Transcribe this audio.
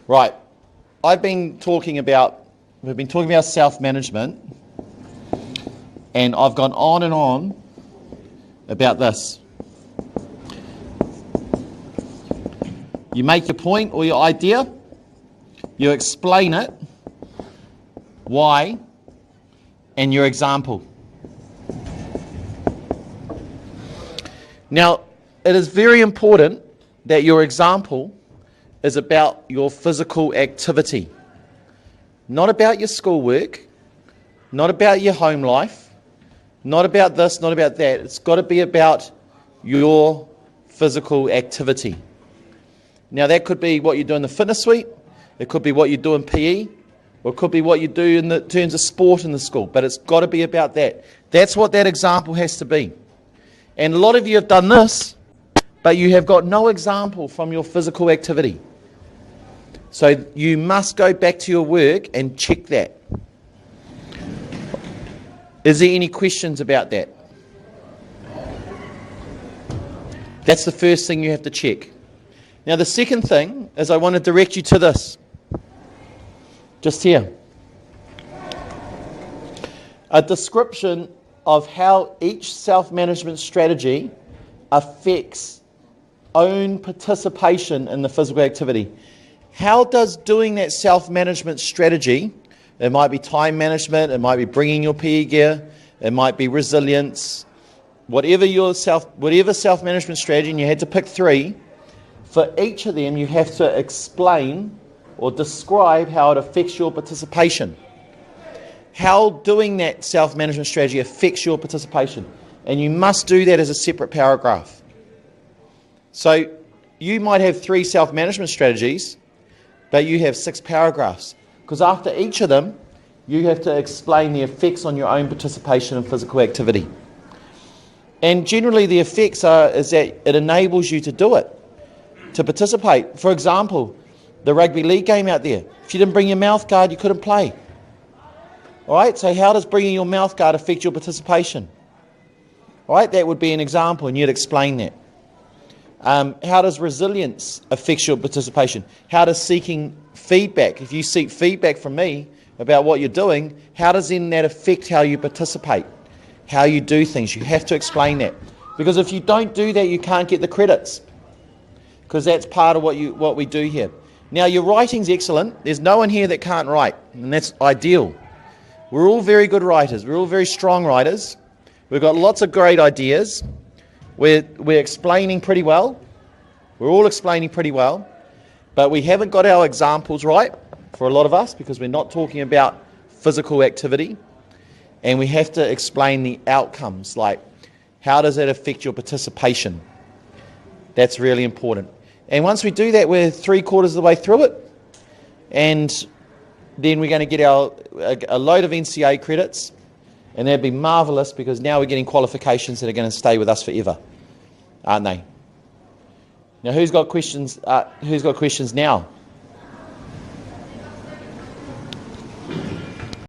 Right, we've been talking about self-management, and I've gone on and on about this. You make your point or your idea, you explain it, why, and your example. Now, it is very important that your example is about your physical activity, not about your schoolwork, not about your home life, not about this, not about that. It's got to be about your physical activity. Now, that could be what you do in the fitness suite, it could be what you do in PE, or it could be what you do in the terms of sport in the school, but it's got to be about that. That's what that example has to be. And a lot of you have done this, but you have got no example from your physical activity. So you must go back to your work and check that. Is there any questions about that? That's the first thing you have to check. Now the second thing is I want to direct you to this. Just here. A description of how each self-management strategy affects own participation in the physical activity. How does doing that self-management strategy, it might be time management, it might be bringing your PE gear, it might be resilience, whatever self-management strategy, and you had to pick 3, for each of them you have to explain or describe how it affects your participation. How doing that self-management strategy affects your participation. And you must do that as a separate paragraph. So you might have 3 self-management strategies, but you have 6 paragraphs. Because after each of them, you have to explain the effects on your own participation in physical activity. And generally the effects is that it enables you to do it, to participate. For example, the rugby league game out there. If you didn't bring your mouth guard, you couldn't play. All right, so how does bringing your mouth guard affect your participation? All right, that would be an example, and you'd explain that. How does resilience affect your participation? How does seeking feedback, if you seek feedback from me about what you're doing, how does then that affect how you participate, how you do things? You have to explain that. Because if you don't do that, you can't get the credits. Because that's part of what we do here. Now, your writing's excellent. There's no one here that can't write, and that's ideal. We're all very good writers. We're all very strong writers. We've got lots of great ideas. We're explaining pretty well. We're all explaining pretty well. But we haven't got our examples right for a lot of us because we're not talking about physical activity. And we have to explain the outcomes, like how does it affect your participation? That's really important. And once we do that, we're 3/4 of the way through it. And then we're going to get a load of NCA credits. And that'd be marvellous because now we're getting qualifications that are going to stay with us forever, aren't they? Now, who's got questions? Who's got questions now?